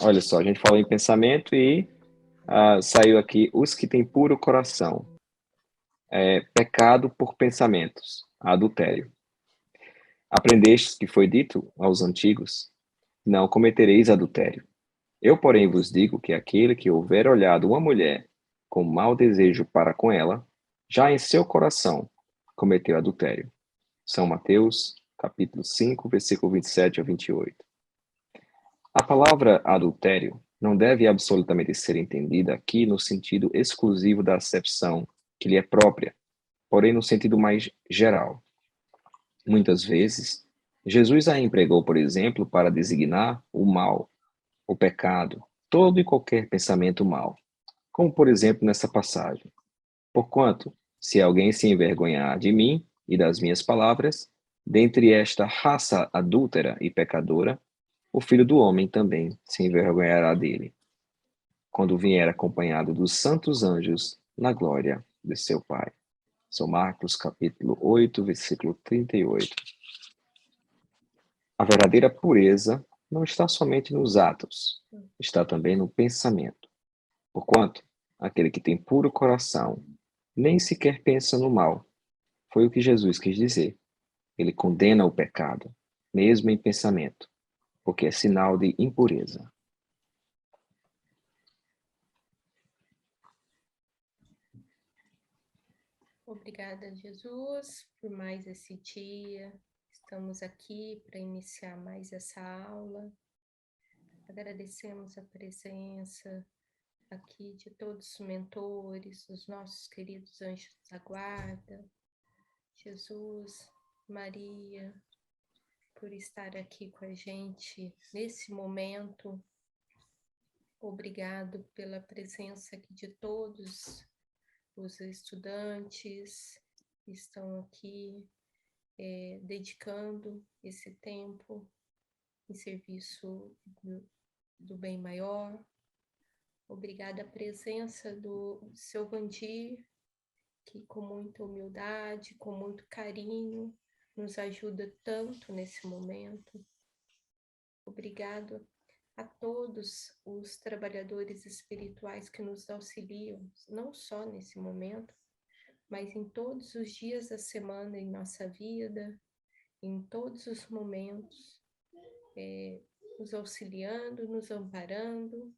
Olha só, a gente falou em pensamento e saiu aqui os que têm puro coração. Pecado por pensamentos, adultério. Aprendestes que foi dito aos antigos: não cometereis adultério. Eu, porém, vos digo que aquele que houver olhado uma mulher com mau desejo para com ela, já em seu coração cometeu adultério. São Mateus, capítulo 5, versículo 27 a 28. A palavra adultério não deve absolutamente ser entendida aqui no sentido exclusivo da acepção que lhe é própria, porém no sentido mais geral. Muitas vezes, Jesus a empregou, por exemplo, para designar o mal, o pecado, todo e qualquer pensamento mau, como por exemplo nessa passagem. Porquanto, se alguém se envergonhar de mim e das minhas palavras, dentre esta raça adúltera e pecadora, o Filho do Homem também se envergonhará dele, quando vier acompanhado dos santos anjos na glória de seu Pai. São Marcos, capítulo 8, versículo 38. A verdadeira pureza não está somente nos atos, está também no pensamento. Porquanto, aquele que tem puro coração nem sequer pensa no mal. Foi o que Jesus quis dizer. Ele condena o pecado, mesmo em pensamento, porque é sinal de impureza. Obrigada, Jesus, por mais esse dia. Estamos aqui para iniciar mais essa aula. Agradecemos a presença aqui de todos os mentores, os nossos queridos anjos da guarda, Jesus, Maria, por estar aqui com a gente nesse momento. Obrigado pela presença aqui de todos os estudantes que estão aqui dedicando esse tempo em serviço do bem maior. Obrigada a presença do seu Vandir, que com muita humildade, com muito carinho, nos ajuda tanto nesse momento. Obrigado a todos os trabalhadores espirituais que nos auxiliam, não só nesse momento, mas em todos os dias da semana em nossa vida, em todos os momentos, nos auxiliando, nos amparando,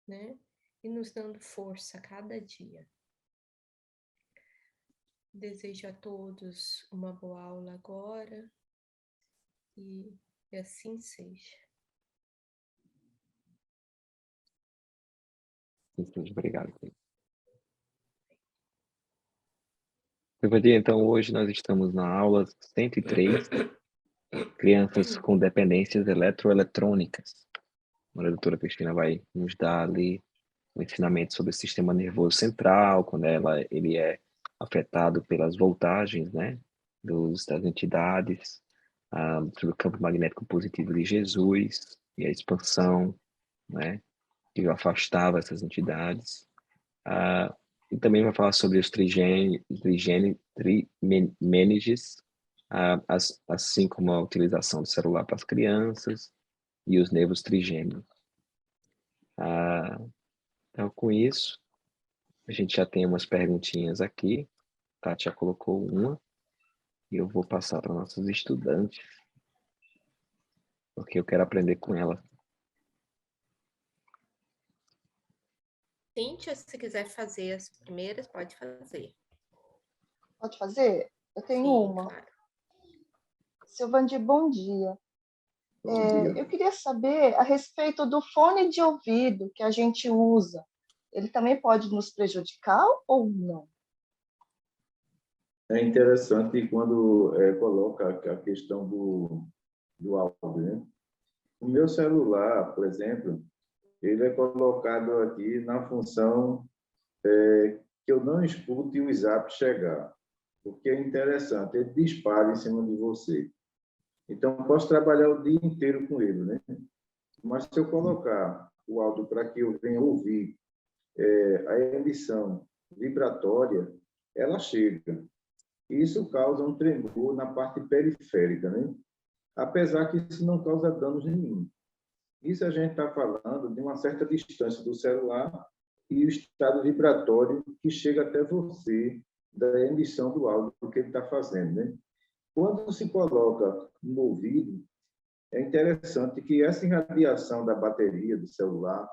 né? E nos dando força a cada dia. Desejo a todos uma boa aula agora e assim seja. Obrigado. Então, hoje nós estamos na aula 103, crianças com dependências eletroeletrônicas. A doutora Cristina vai nos dar ali um ensinamento sobre o sistema nervoso central, quando ele é afetado pelas voltagens, né, das entidades, sobre o campo magnético positivo de Jesus e a expansão, né, que afastava essas entidades. E também vai falar sobre os trimêniges, assim como a utilização do celular para as crianças e os nervos trigêmeos. Então, com isso, a gente já tem umas perguntinhas aqui. Tati já colocou uma. E eu vou passar para nossos estudantes, porque eu quero aprender com ela. Cíntia, se você quiser fazer as primeiras, pode fazer. Pode fazer? Eu tenho uma. Claro. Seu Vandir, bom dia. Bom dia. Eu queria saber a respeito do fone de ouvido que a gente usa. Ele também pode nos prejudicar ou não? É interessante quando coloca a questão do áudio, né? O meu celular, por exemplo, ele é colocado aqui na função que eu não escute o zap chegar, porque é interessante, ele dispara em cima de você. Então, eu posso trabalhar o dia inteiro com ele, né? Mas se eu colocar o áudio para que eu venha ouvir a emissão vibratória, ela chega. Isso causa um tremor na parte periférica, né? Apesar que isso não causa danos nenhum. Isso a gente está falando de uma certa distância do celular e o estado vibratório que chega até você da emissão do áudio que ele está fazendo, né? Quando se coloca no ouvido, é interessante que essa irradiação da bateria do celular,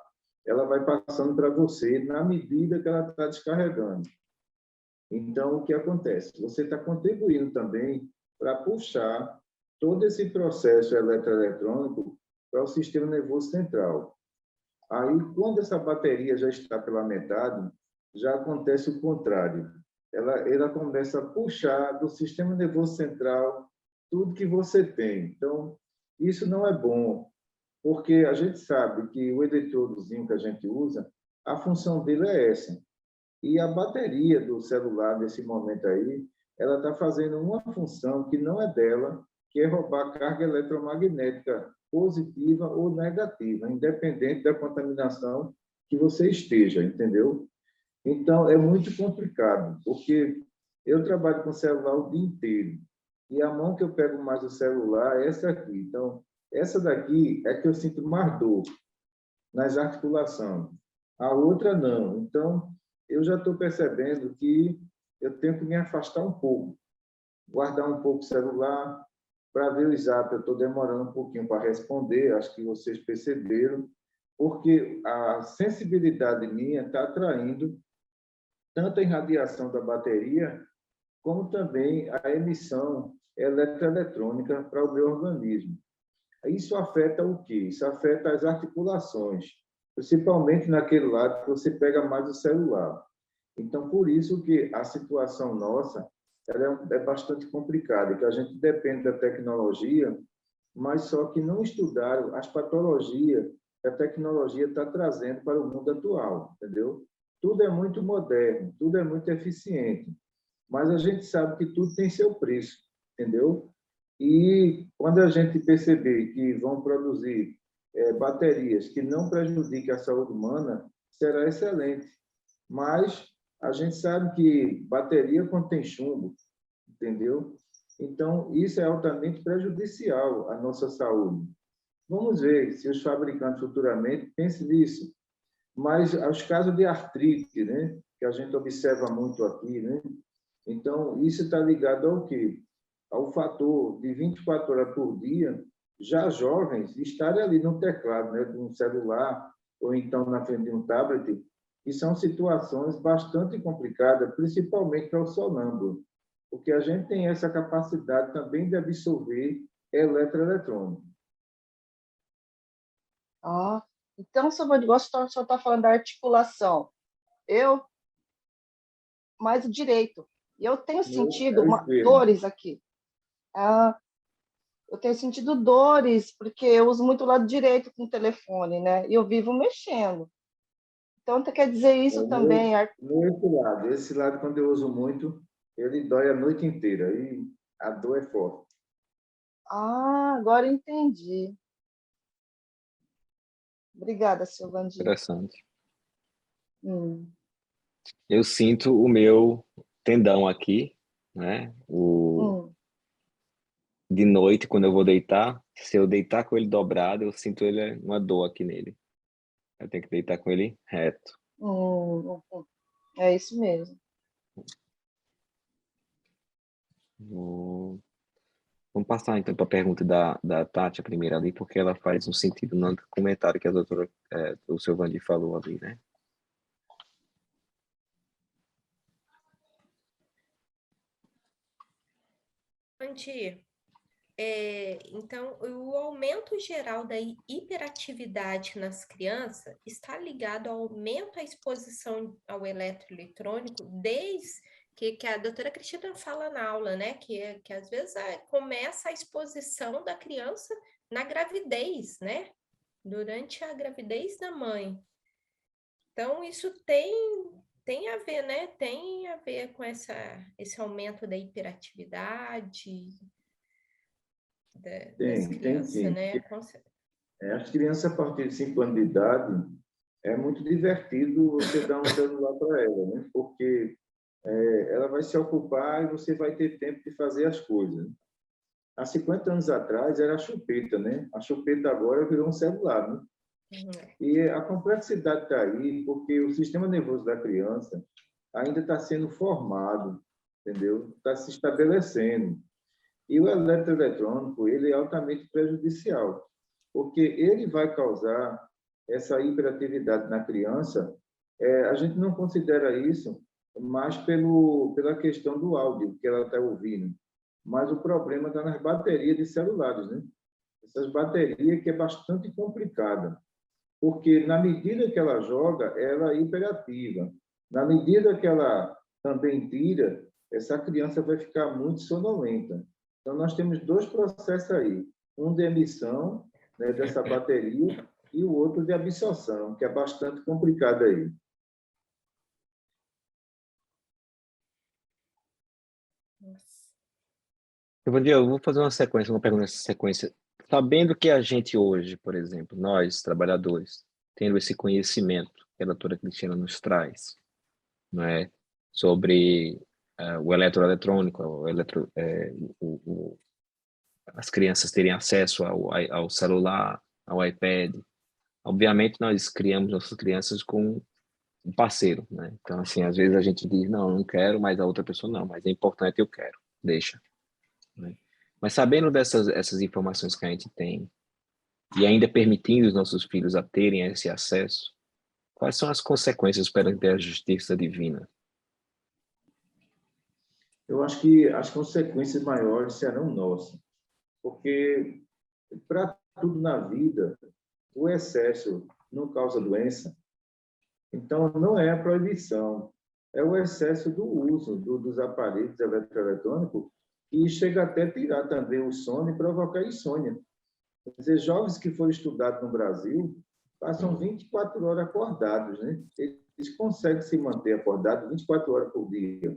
ela vai passando para você na medida que ela está descarregando. Então, o que acontece? Você está contribuindo também para puxar todo esse processo eletroeletrônico para o sistema nervoso central. Aí, quando essa bateria já está pela metade, já acontece o contrário. Ela começa a puxar do sistema nervoso central tudo que você tem. Então, isso não é bom, porque a gente sabe que o eletrodozinho que a gente usa, a função dele é essa. E a bateria do celular, nesse momento aí, ela está fazendo uma função que não é dela, que é roubar carga eletromagnética positiva ou negativa, independente da contaminação que você esteja, entendeu? Então, é muito complicado, porque eu trabalho com celular o dia inteiro, e a mão que eu pego mais o celular é essa aqui. Então, essa daqui é que eu sinto mais dor nas articulações, a outra não. Então, eu já estou percebendo que eu tenho que me afastar um pouco, guardar um pouco o celular, para ver o Zap. Eu estou demorando um pouquinho para responder, acho que vocês perceberam, porque a sensibilidade minha está atraindo tanto a irradiação da bateria, como também a emissão eletroeletrônica para o meu organismo. Isso afeta o quê? Isso afeta as articulações, principalmente naquele lado que você pega mais o celular. Então, por isso que a situação nossa ela é bastante complicada, que a gente depende da tecnologia, mas só que não estudaram as patologias que a tecnologia está trazendo para o mundo atual, entendeu? Tudo é muito moderno, tudo é muito eficiente, mas a gente sabe que tudo tem seu preço, entendeu? E quando a gente perceber que vão produzir baterias que não prejudiquem a saúde humana, será excelente. Mas a gente sabe que bateria contém chumbo, entendeu? Então, isso é altamente prejudicial à nossa saúde. Vamos ver se os fabricantes futuramente pensam nisso. Mas os casos de artrite, né, que a gente observa muito aqui, né? Então, isso está ligado ao quê? Ao fator de 24 horas por dia, já jovens estarem ali no teclado, né, de um celular ou então na frente de um tablet, que são situações bastante complicadas, principalmente para o sonâmbulo, porque a gente tem essa capacidade também de absorver eletroeletrônico. Ah, então, seu Vandigosto, o senhor está falando da articulação. Eu, mais o direito. E eu tenho sentido dores aqui. Ah, eu tenho sentido dores, porque eu uso muito o lado direito com o telefone, né? E eu vivo mexendo. Então, quer dizer isso também. Esse lado, quando eu uso muito, ele dói a noite inteira. E a dor é forte. Ah, agora entendi. Obrigada, seu Vandir. Interessante. Eu sinto o meu tendão aqui, né? De noite, quando eu vou deitar, se eu deitar com ele dobrado, eu sinto uma dor aqui nele. Eu tenho que deitar com ele reto. É isso mesmo. Vamos passar, então, para a pergunta da Tati, a primeira ali, porque ela faz um sentido no comentário que a doutora, o seu Vandir falou ali, né? Vandir, então, o aumento geral da hiperatividade nas crianças está ligado ao aumento da exposição ao eletroeletrônico, desde que a doutora Cristina fala na aula, né? Que às vezes começa a exposição da criança na gravidez, né? Durante a gravidez da mãe. Então, isso tem a ver, né? Tem a ver com esse aumento da hiperatividade das crianças, sim. né? As crianças, a partir de 5 anos de idade, é muito divertido você dar um celular para ela, né? Porque ela vai se ocupar e você vai ter tempo de fazer as coisas. Há 50 anos atrás era a chupeta, né? A chupeta agora virou um celular, né? E a complexidade está aí porque o sistema nervoso da criança ainda está sendo formado, entendeu? Está se estabelecendo. E o eletroeletrônico, ele é altamente prejudicial, porque ele vai causar essa hiperatividade na criança. A gente não considera isso mais pela questão do áudio que ela está ouvindo, mas o problema está nas baterias de celulares, né? Essas baterias que é bastante complicada, porque na medida que ela joga, ela é hiperativa. Na medida que ela também tira, essa criança vai ficar muito sonolenta. Então, nós temos dois processos aí, um de emissão, né, dessa bateria e o outro de absorção, que é bastante complicado aí. Eu vou fazer uma pergunta nessa sequência. Sabendo que a gente hoje, por exemplo, nós, trabalhadores, tendo esse conhecimento que a doutora Cristina nos traz, não é? Sobre o eletroeletrônico, as crianças terem acesso ao celular, ao iPad. Obviamente, nós criamos nossas crianças com um parceiro, né? Então, assim, às vezes a gente diz, não, não quero, mas a outra pessoa não, mas é importante, eu quero, deixa, né? Mas sabendo essas informações que a gente tem e ainda permitindo os nossos filhos a terem esse acesso, quais são as consequências perante a justiça divina? Eu acho que as consequências maiores serão nossas, porque para tudo na vida, o excesso não causa doença. Então, não é a proibição, é o excesso do uso dos aparelhos eletroeletrônicos que chega até a tirar também o sono e provocar insônia. Quer dizer, jovens que foram estudados no Brasil passam 24 horas acordados, né? Eles conseguem se manter acordados 24 horas por dia.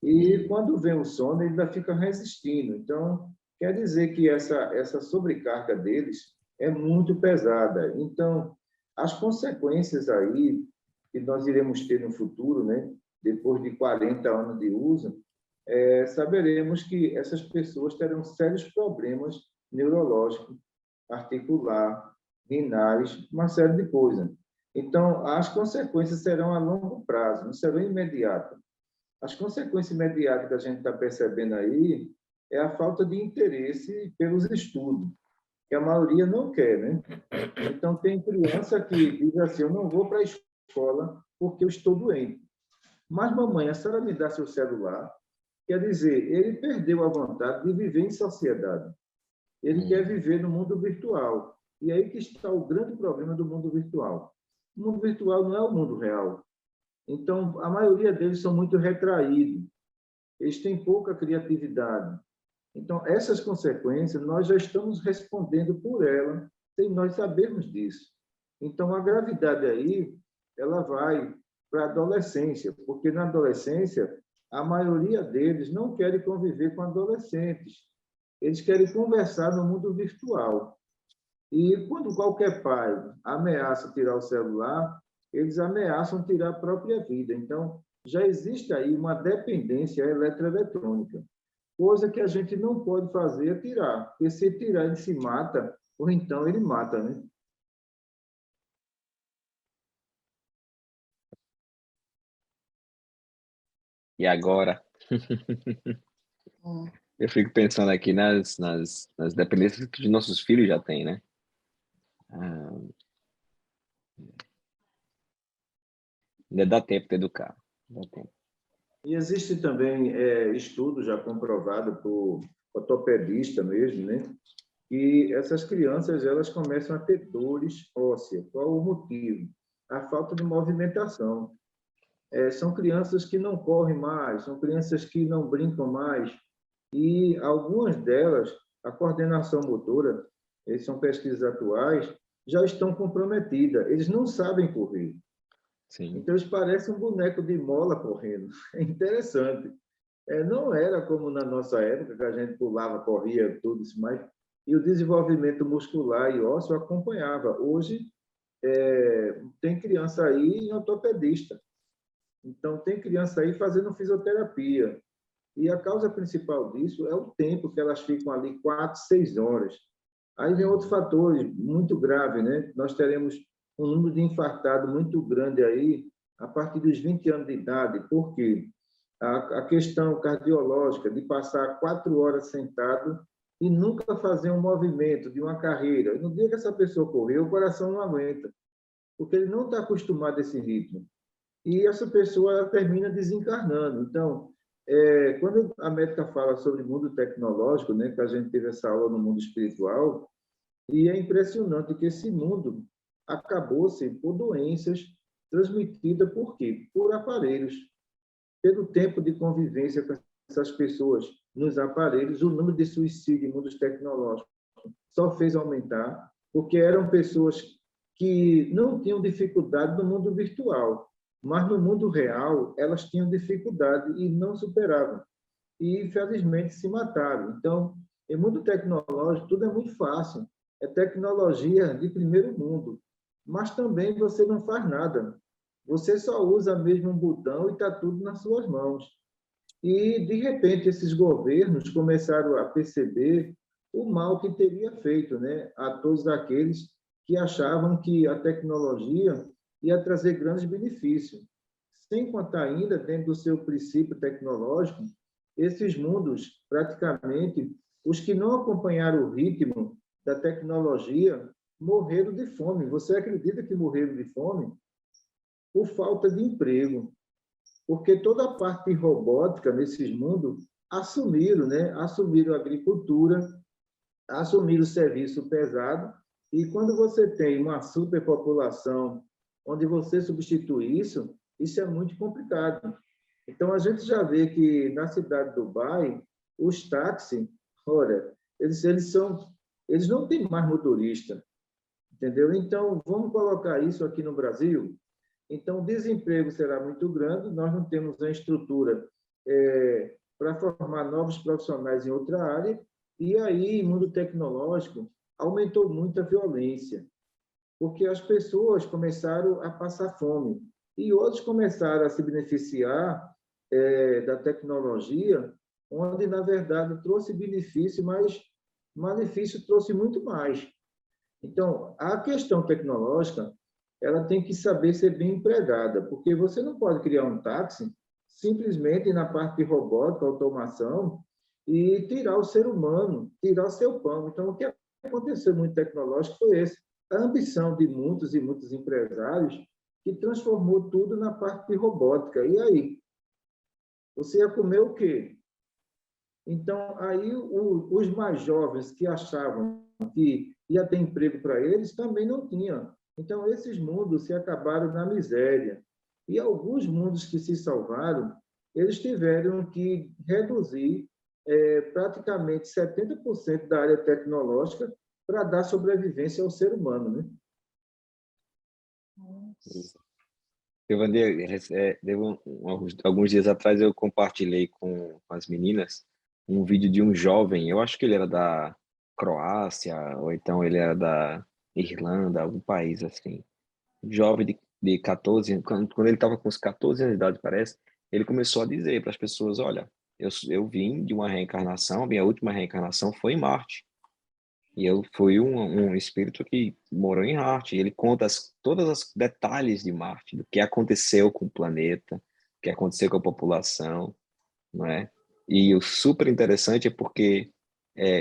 E quando vem o sono, ele ainda fica resistindo. Então, quer dizer que essa sobrecarga deles é muito pesada. Então, as consequências aí que nós iremos ter no futuro, né, depois de 40 anos de uso, saberemos que essas pessoas terão sérios problemas neurológicos, articular, renais, uma série de coisas. Então, as consequências serão a longo prazo, não serão imediatas. As consequências imediatas que a gente está percebendo aí é a falta de interesse pelos estudos, que a maioria não quer, né? Então, tem criança que diz assim, eu não vou para a escola porque eu estou doente. Mas, mamãe, a senhora me dá seu celular? Quer dizer, ele perdeu a vontade de viver em sociedade. Ele quer viver no mundo virtual. E aí que está o grande problema do mundo virtual. O mundo virtual não é o mundo real. Então, a maioria deles são muito retraídos. Eles têm pouca criatividade. Então, essas consequências, nós já estamos respondendo por elas, sem nós sabermos disso. Então, a gravidade aí, ela vai para a adolescência, porque na adolescência, a maioria deles não querem conviver com adolescentes. Eles querem conversar no mundo virtual. E quando qualquer pai ameaça tirar o celular, eles ameaçam tirar a própria vida. Então, já existe aí uma dependência eletroeletrônica, coisa que a gente não pode fazer é tirar, porque se tirar ele se mata, ou então ele mata, né? E agora? Eu fico pensando aqui nas dependências que os nossos filhos já têm, né? Ainda dá tempo de educar. Dá tempo. E existe também estudo já comprovado por ortopedista mesmo, né? Que essas crianças elas começam a ter dores ósseas. Qual o motivo? A falta de movimentação. São crianças que não correm mais, são crianças que não brincam mais, e algumas delas, a coordenação motora, são pesquisas atuais, já estão comprometidas, eles não sabem correr. Sim. Então, eles parecem um boneco de mola correndo. É interessante. Não era como na nossa época, que a gente pulava, corria, tudo isso mais, e o desenvolvimento muscular e ósseo acompanhava. Hoje, tem criança aí em ortopedista. Então, tem criança aí fazendo fisioterapia. E a causa principal disso é o tempo que elas ficam ali, 4, 6 horas. Aí vem outro fator muito grave, né? Nós teremos um número de infartados muito grande aí a partir dos 20 anos de idade. Por quê? A questão cardiológica de passar 4 horas sentado e nunca fazer um movimento de uma carreira. No dia que essa pessoa correr, o coração não aguenta, porque ele não está acostumado a esse ritmo. E essa pessoa ela termina desencarnando. Então, quando a médica fala sobre mundo tecnológico, né, que a gente teve essa aula no mundo espiritual, e é impressionante que esse mundo acabou-se por doenças transmitidas por quê? Por aparelhos. Pelo tempo de convivência com essas pessoas nos aparelhos, o número de suicídio em mundos tecnológicos só fez aumentar, porque eram pessoas que não tinham dificuldade no mundo virtual, mas no mundo real elas tinham dificuldade e não superavam. E, infelizmente, se mataram. Então, em mundo tecnológico, tudo é muito fácil. É tecnologia de primeiro mundo. Mas também você não faz nada. Você só usa mesmo um botão e está tudo nas suas mãos. E, de repente, esses governos começaram a perceber o mal que teria feito, né, a todos aqueles que achavam que a tecnologia ia trazer grandes benefícios. Sem contar ainda, dentro do seu princípio tecnológico, esses mundos, praticamente, os que não acompanharam o ritmo da tecnologia, morreram de fome. Você acredita que morreram de fome? Por falta de emprego. Porque toda a parte robótica nesses mundos assumiram, né? Assumiram a agricultura, assumiram o serviço pesado, e quando você tem uma superpopulação onde você substitui isso, isso é muito complicado. Então, a gente já vê que na cidade de Dubai, os táxis, olha, eles não têm mais motorista, entendeu? Então, vamos colocar isso aqui no Brasil. Então, o desemprego será muito grande, nós não temos a estrutura para formar novos profissionais em outra área, e aí, no mundo tecnológico, aumentou muito a violência, porque as pessoas começaram a passar fome, e outros começaram a se beneficiar da tecnologia, onde, na verdade, trouxe benefício, mas malefício trouxe muito mais. Então, a questão tecnológica, ela tem que saber ser bem empregada, porque você não pode criar um táxi simplesmente na parte de robótica, automação, e tirar o ser humano, tirar o seu pão. Então, o que aconteceu muito tecnológico foi esse, a ambição de muitos e muitos empresários que transformou tudo na parte de robótica. E aí? Você ia comer o quê? Então, aí os mais jovens que achavam que ia ter emprego para eles também não tinham. Então, esses mundos se acabaram na miséria. E alguns mundos que se salvaram, eles tiveram que reduzir praticamente 70% da área tecnológica para dar sobrevivência ao ser humano, né? Alguns dias atrás eu compartilhei com as meninas um vídeo de um jovem, eu acho que ele era da Croácia, ou então ele era da Irlanda, algum país assim. Um jovem de 14 anos, quando ele estava com uns 14 anos de idade, parece, ele começou a dizer para as pessoas, olha, eu vim de uma reencarnação, minha última reencarnação foi em Marte. E eu fui um espírito que morou em Marte. E ele conta todos os detalhes de Marte, do que aconteceu com o planeta, o que aconteceu com a população, não é? E o super interessante é porque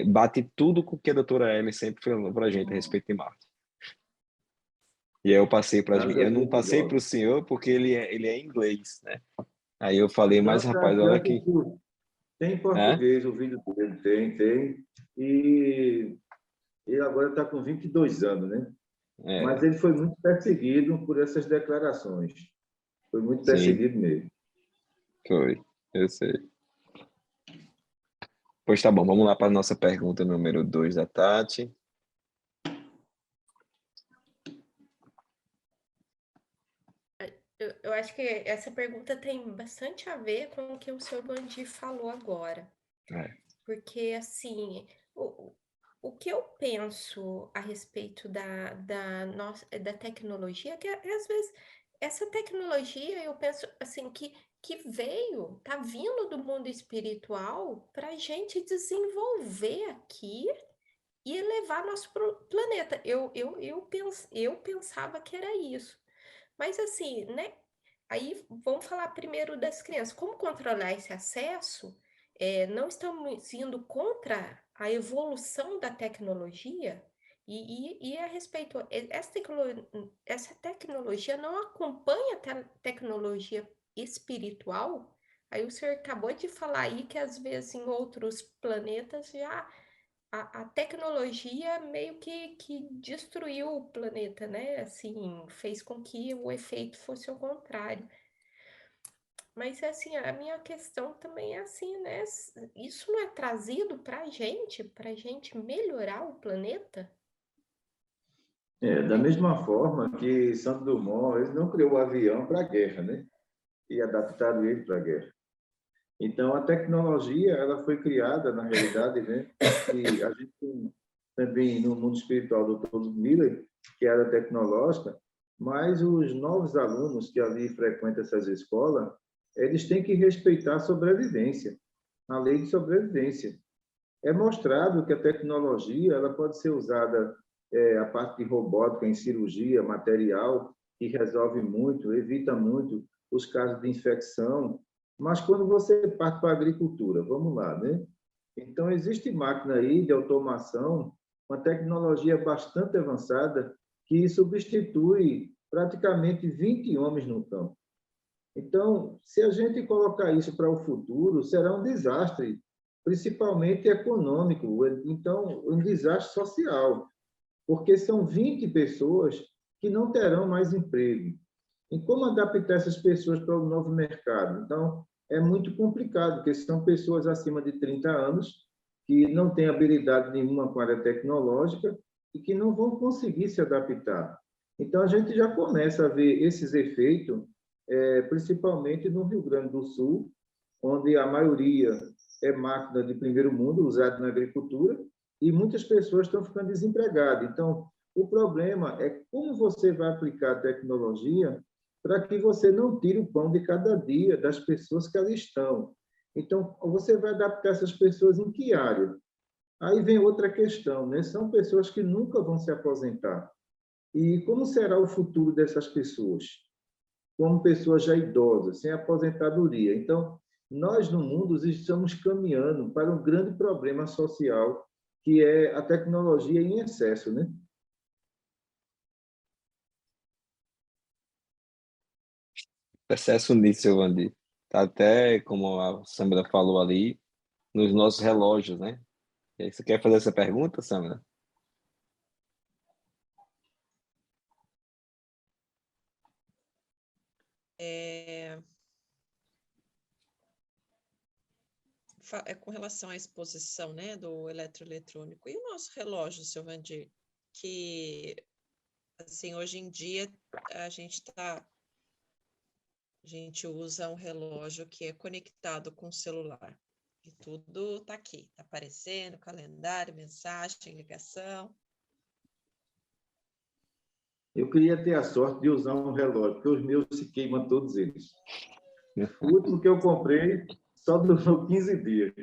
bate tudo com o que a doutora Ellen sempre falou para a gente a respeito de Marte. E aí eu passei para as Nada eu não muito passei para o bom. senhor porque ele é inglês, né? Aí eu falei, mas Não, rapaz, olha aqui. tem em É? português o vídeo dele, tem. E ele agora está com 22 anos, né? Mas É, ele foi muito perseguido por essas declarações. Foi muito sim, perseguido mesmo. foi. Eu sei. Pois tá bom, vamos lá para a nossa pergunta número 2 da Tati. Eu acho que essa pergunta tem bastante a ver com o que o senhor Bandi falou agora. É. Porque, assim, o que eu penso a respeito da tecnologia, que às vezes essa tecnologia eu penso assim que que tá vindo do mundo espiritual para a gente desenvolver aqui e elevar nosso planeta. Eu pensava que era isso. Mas assim, né? Aí vamos falar primeiro das crianças. Como controlar esse acesso? Não estamos indo contra a evolução da tecnologia e a respeito, essa tecnologia não acompanha a tecnologia espiritual. Aí o senhor acabou de falar aí que às vezes em outros planetas já a tecnologia meio que destruiu o planeta, né? Assim, fez com que o efeito fosse o contrário. Mas, assim, a minha questão também é assim, né? Isso não é trazido para a gente melhorar o planeta? Da mesma forma que Santos Dumont, ele não criou o avião para a guerra, né? E adaptaram ele para a guerra. Então, a tecnologia, ela foi criada, na realidade, né? E a gente tem também no mundo espiritual do Dr. Miller, que era tecnológica, mas os novos alunos que ali frequentam essas escolas, eles têm que respeitar a sobrevivência, a lei de sobrevivência. É mostrado que a tecnologia ela pode ser usada, a parte de robótica em cirurgia, material, que resolve muito, evita muito os casos de infecção. Mas quando você parte para a agricultura, vamos lá, né? Então, existe máquina aí de automação, uma tecnologia bastante avançada, que substitui praticamente 20 homens no campo. Então, se a gente colocar isso para o futuro, será um desastre, principalmente econômico, então, um desastre social, porque são 20 pessoas que não terão mais emprego. E como adaptar essas pessoas para o novo mercado? Então, é muito complicado, porque são pessoas acima de 30 anos que não têm habilidade nenhuma com a área tecnológica e que não vão conseguir se adaptar. Então, a gente já começa a ver esses efeitos, principalmente no Rio Grande do Sul, onde a maioria é máquina de primeiro mundo, usada na agricultura, e muitas pessoas estão ficando desempregadas. Então, o problema é como você vai aplicar a tecnologia para que você não tire o pão de cada dia das pessoas que ali estão. Então, você vai adaptar essas pessoas em que área? Aí vem outra questão, né? São pessoas que nunca vão se aposentar. E como será o futuro dessas pessoas? Como pessoas já idosas, sem aposentadoria. Então, nós no mundo estamos caminhando para um grande problema social, que é a tecnologia em excesso, né? Excesso nisso, Giovanni. Tá até, como a Samara falou ali, nos nossos relógios, né? E aí, você quer fazer essa pergunta, Samara? Com relação à exposição, né, do eletroeletrônico. E o nosso relógio, seu Vandir, que, assim, hoje em dia a gente usa um relógio que é conectado com o celular. E tudo está aqui, está aparecendo, calendário, mensagem, ligação. Eu queria ter a sorte de usar um relógio, porque os meus se queimam todos eles. O último que eu comprei só durou 15 dias.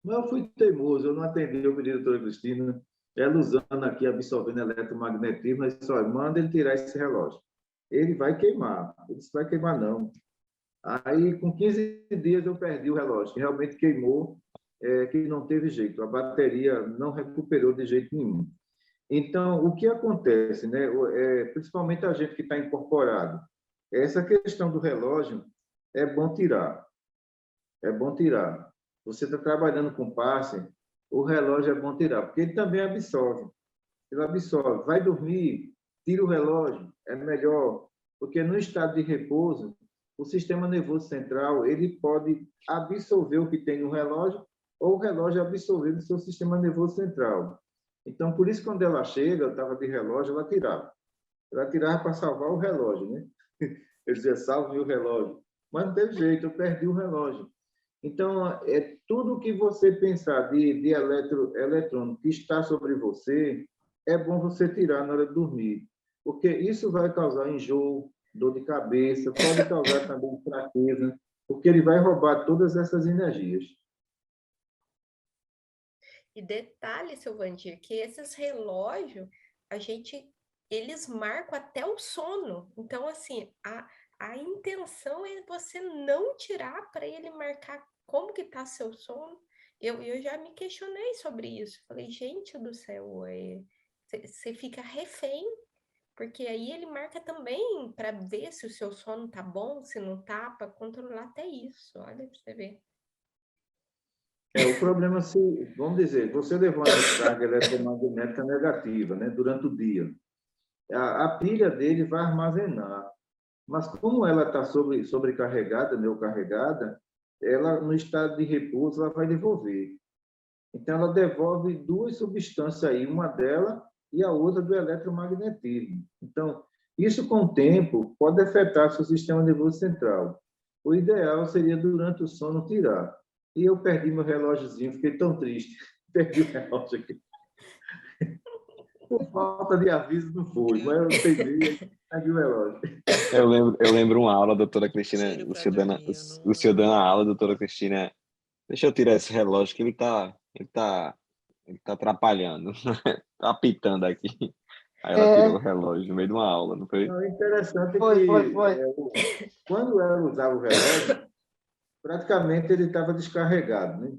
Mas eu fui teimoso, eu não atendi o pedido da doutora Cristina. Ela usando aqui, absorvendo eletromagnetismo, mas só manda ele tirar esse relógio. Ele vai queimar. Ele disse, vai queimar não. Aí, com 15 dias, eu perdi o relógio, que realmente queimou, que não teve jeito. A bateria não recuperou de jeito nenhum. Então, o que acontece, né? Principalmente a gente que está incorporado, essa questão do relógio é bom tirar. É bom tirar. Você está trabalhando com passe, o relógio é bom tirar, porque ele também absorve. Ele absorve. Vai dormir, tira o relógio, é melhor, porque no estado de repouso, o sistema nervoso central ele pode absorver o que tem no relógio ou o relógio absorver do seu sistema nervoso central. Então, por isso, quando ela chega, eu estava de relógio, ela tirava. Ela tirava para salvar o relógio, né? Eu dizia, salve o relógio. Mas não teve jeito, eu perdi o relógio. Então, tudo que você pensar de eletrônico que está sobre você, é bom você tirar na hora de dormir. Porque isso vai causar enjoo, dor de cabeça, pode causar também fraqueza. porque ele vai roubar todas essas energias. E detalhe, seu Vandir, que esses relógios, eles marcam até o sono. Então, assim, a intenção é você não tirar para ele marcar como que tá seu sono. Eu já me questionei sobre isso. Falei, gente do céu, você fica refém, porque aí ele marca também para ver se o seu sono tá bom, se não tá, para controlar até isso. Olha para você ver. O problema, vamos dizer, você levou uma descarga eletromagnética negativa, né, durante o dia. A pilha dele vai armazenar. Mas como ela está sobrecarregada, neocarregada, ela, no estado de repouso, ela vai devolver. Então, ela devolve duas substâncias aí, uma dela e a outra do eletromagnetismo. Então, isso, com o tempo, pode afetar seu sistema nervoso central. O ideal seria, durante o sono, tirar. E eu perdi meu relógiozinho, fiquei tão triste. Perdi o relógio aqui. Por falta de aviso, não foi, mas eu teimei, perdi o relógio. Eu lembro uma aula, doutora Cristina, Tiro o pra senhor dando, dormir, o senhor dando a aula, doutora Cristina, deixa eu tirar esse relógio que ele tá atrapalhando, tá apitando aqui. Aí ela tirou o relógio no meio de uma aula, não foi? Não, interessante Foi. que, quando ela usava o relógio, praticamente ele estava descarregado, né?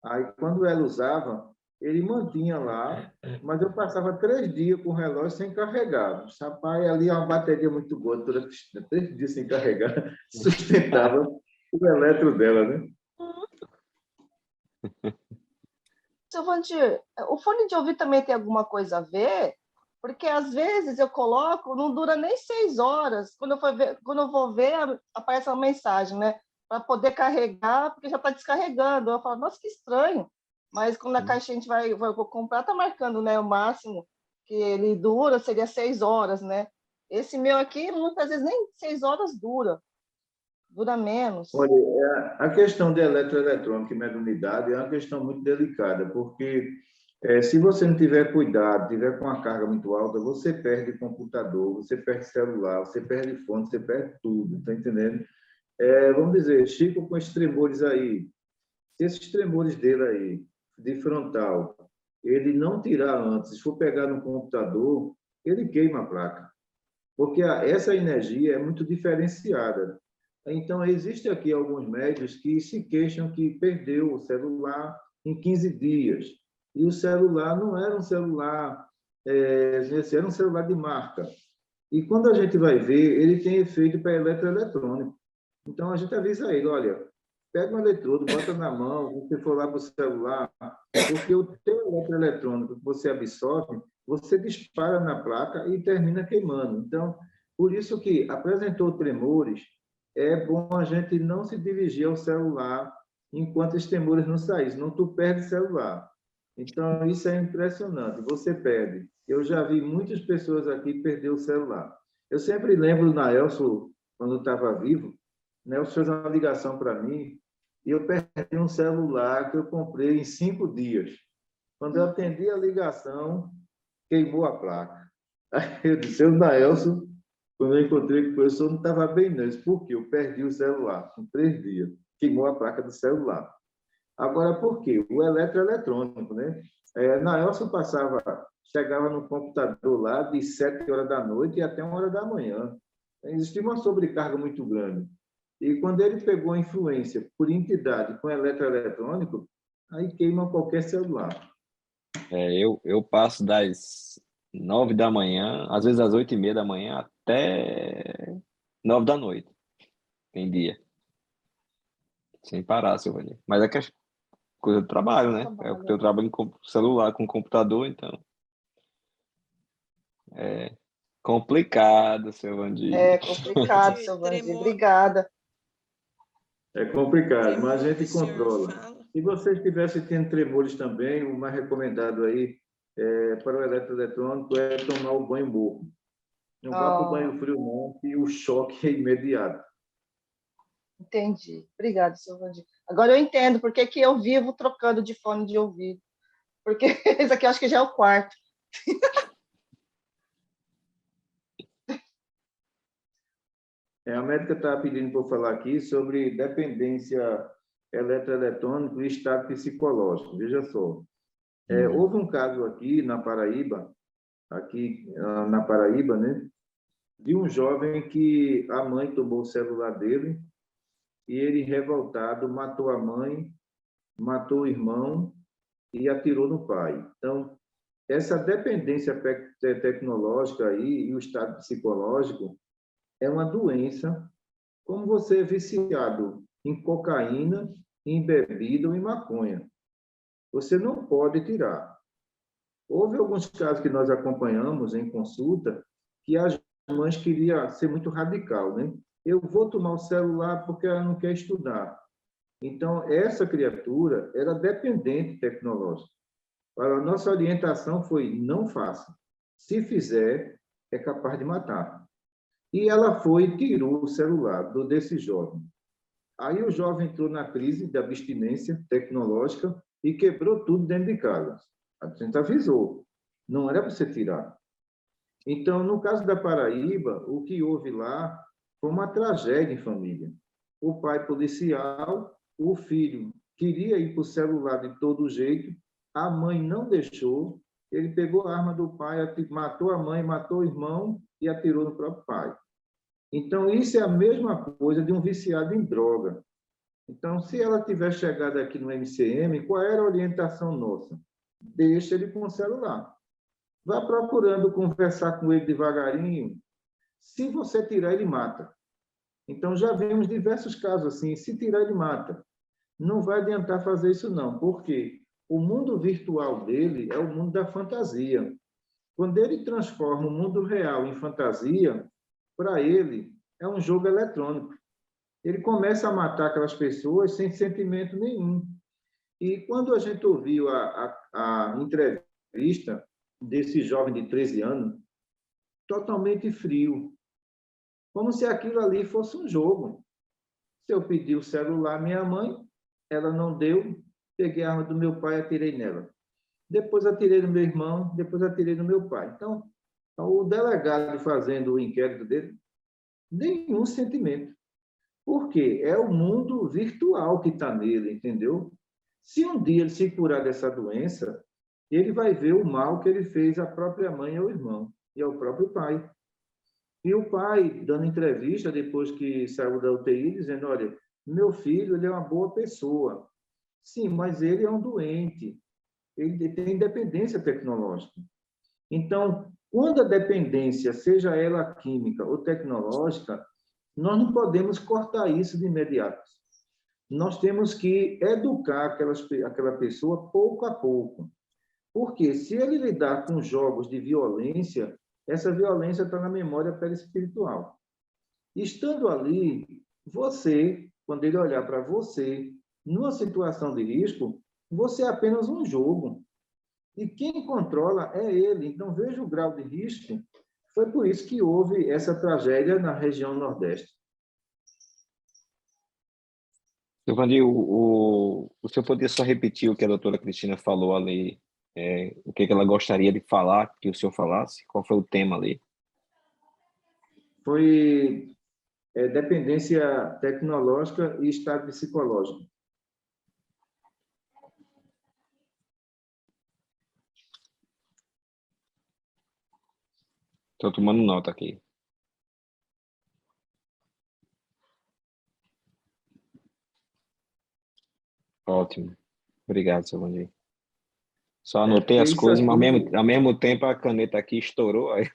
Aí, quando ela usava, ele mantinha lá, mas eu passava 3 dias com o relógio sem carregar. Rapaz, ali é uma bateria muito boa, durante 3 dias sem carregar, sustentava o eletro dela, né? Seu Vandir, o fone de ouvido também tem alguma coisa a ver? Porque às vezes eu coloco, não dura nem 6 horas. Quando eu vou ver, aparece uma mensagem, né? Para poder carregar, porque já está descarregando. Eu falo, nossa, que estranho. Mas quando a caixinha a gente vou comprar, está marcando, né? O máximo que ele dura seria 6 horas, né? Esse meu aqui, muitas vezes nem 6 horas dura menos. Olha, a questão de eletroeletrônica e mediunidade é uma questão muito delicada, porque se você não tiver cuidado, tiver com uma carga muito alta, você perde computador, você perde celular, você perde fone, você perde tudo, tá entendendo? Vamos dizer, Chico com esses tremores aí, se esses tremores dele aí, de frontal, ele não tirar antes, se for pegar no computador, ele queima a placa, porque essa energia é muito diferenciada. Então, existe aqui alguns médios que se queixam que perdeu o celular em 15 dias. E o celular não era um celular, era um celular de marca. E quando a gente vai ver, ele tem efeito para eletroeletrônico. Então, a gente avisa ele, olha, pega um eletrodo, bota na mão, você for lá para o celular, porque o teu eletroeletrônico que você absorve, você dispara na placa e termina queimando. Então, por isso que apresentou tremores, é bom a gente não se dirigir ao celular enquanto os tremores não saírem, senão tu perde o celular. Então, isso é impressionante, você perde. Eu já vi muitas pessoas aqui perder o celular. Eu sempre lembro do Naelso, quando estava vivo, Nelson fez uma ligação para mim e eu perdi um celular que eu comprei em 5 dias. Quando eu atendi a ligação, queimou a placa. Aí eu disse, o Naelson, quando eu encontrei com o professor, não estava bem não. Eu disse, por quê? Eu perdi o celular em 3 dias. Queimou a placa do celular. Agora, por quê? O eletroeletrônico, né? Naelson chegava no computador lá de 7 horas da noite e até 1 hora da manhã. Existia uma sobrecarga muito grande. E quando ele pegou a influência por entidade com eletroeletrônico, aí queima qualquer celular. Eu passo das 9 da manhã, às vezes às 8h30 da manhã, até 9 da noite. Tem dia. Sem parar, Silvânia. Mas é que é coisa do trabalho, né? É porque eu trabalho com celular, com computador, então. É complicado, Silvânia. É complicado, seu Vandir. Obrigada. É complicado, mas a Tremor que gente o senhor controla. fala. Se você estivesse tendo tremores também, o mais recomendado aí para o eletroeletrônico é tomar o banho morno. Não vá para o banho frio, não, que o choque é imediato. Entendi. Obrigada, seu Vandir. Agora eu entendo por que eu vivo trocando de fone de ouvido. Porque esse aqui eu acho que já é o quarto. A médica estava pedindo para eu falar aqui sobre dependência eletroeletrônica e estado psicológico. Veja só, houve um caso aqui na Paraíba, né, de um jovem que a mãe tomou o celular dele e ele, revoltado, matou a mãe, matou o irmão e atirou no pai. Então, essa dependência tecnológica aí e o estado psicológico é uma doença, como você é viciado em cocaína, em bebida ou em maconha. Você não pode tirar. Houve alguns casos que nós acompanhamos em consulta que as mães queriam ser muito radical, né? Eu vou tomar o celular porque ela não quer estudar. Então, essa criatura era dependente tecnológica. A nossa orientação foi: não faça. Se fizer, é capaz de matar. E ela foi e tirou o celular desse jovem. Aí o jovem entrou na crise de abstinência tecnológica e quebrou tudo dentro de casa. A gente avisou, não era para você tirar. Então, no caso da Paraíba, o que houve lá foi uma tragédia em família. O pai policial, o filho queria ir para o celular de todo jeito, a mãe não deixou, ele pegou a arma do pai, matou a mãe, matou o irmão e atirou no próprio pai. Então, isso é a mesma coisa de um viciado em droga. Então, se ela tiver chegado aqui no MCM, qual era a orientação nossa? Deixa ele com o celular. Vá procurando conversar com ele devagarinho. Se você tirar, ele mata. Então, já vimos diversos casos assim. Se tirar, ele mata. Não vai adiantar fazer isso, não. Por quê? O mundo virtual dele é o mundo da fantasia. Quando ele transforma o mundo real em fantasia, para ele, é um jogo eletrônico. Ele começa a matar aquelas pessoas sem sentimento nenhum. E quando a gente ouviu a entrevista desse jovem de 13 anos, totalmente frio, como se aquilo ali fosse um jogo. Se eu pedir o celular à minha mãe, ela não deu, peguei a arma do meu pai e atirei nela. Depois atirei no meu irmão, depois atirei no meu pai. Então, o delegado fazendo o inquérito dele, nenhum sentimento. Por quê? É o mundo virtual que está nele, entendeu? Se um dia ele se curar dessa doença, ele vai ver o mal que ele fez à própria mãe e ao irmão, e ao próprio pai. E o pai, dando entrevista depois que saiu da UTI, dizendo: olha, meu filho, ele é uma boa pessoa. Sim, mas ele é um doente. Ele tem dependência tecnológica. Então, quando a dependência, seja ela química ou tecnológica, nós não podemos cortar isso de imediato. Nós temos que educar aquela pessoa pouco a pouco. Porque se ele lidar com jogos de violência, essa violência está na memória perispiritual. Estando ali, você, quando ele olhar para você, numa situação de risco, você é apenas um jogo. E quem controla é ele. Então, veja o grau de risco. Foi por isso que houve essa tragédia na região Nordeste. Giovanni, o senhor poderia só repetir o que a doutora Cristina falou ali, o que ela gostaria de falar, que o senhor falasse? Qual foi o tema ali? Foi dependência tecnológica e estado psicológico. Estou tomando nota aqui. Ótimo. Obrigado, seu Vandir. Só anotei as coisas, mas ao mesmo tempo a caneta aqui estourou. Aí.